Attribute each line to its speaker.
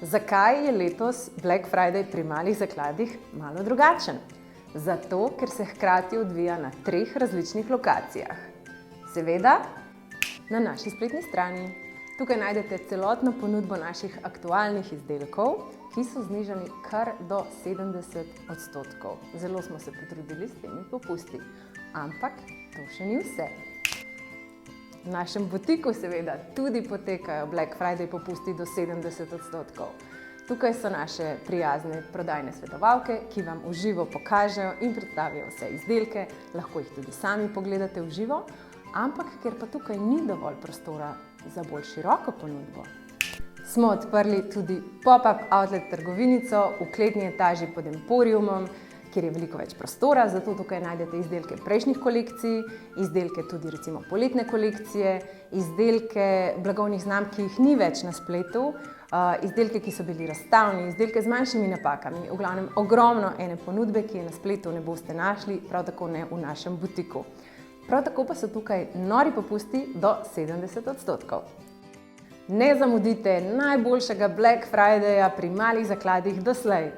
Speaker 1: Zakaj je letos Black Friday pri malih zakladih malo drugačen? Zato, ker se hkrati odvija na 3 različnih lokacijah. Seveda, na naši spletni strani. Tukaj najdete celotno ponudbo naših aktualnih izdelkov, ki so znižani kar do 70%. Zelo smo se potrudili s temi popusti. Ampak to še ni vse. V našem butiku seveda tudi potekajo Black Friday popusti do 70%. Tukaj so naše prijazne prodajne svetovalke, ki vam v živo pokažejo in predstavijo vse izdelke, lahko jih tudi sami pogledate v živo, ampak ker pa tukaj ni dovolj prostora za bolj široko ponudbo, smo odprli tudi pop-up outlet trgovinico v kletni etaži pod Emporiumom, kjer je veliko več prostora, zato tukaj najdete izdelke prejšnjih kolekcij, izdelke tudi recimo poletne kolekcije, izdelke blagovnih znamk, ki jih ni več na spletu, izdelke, ki so bili razstavni, izdelke z manjšimi napakami, v glavnem ogromno ene ponudbe, ki je na spletu ne boste našli, prav tako ne v našem butiku. Prav tako pa so tukaj nori popusti do 70%. Ne zamudite najboljšega Black Fridaya pri malih zakladih doslej.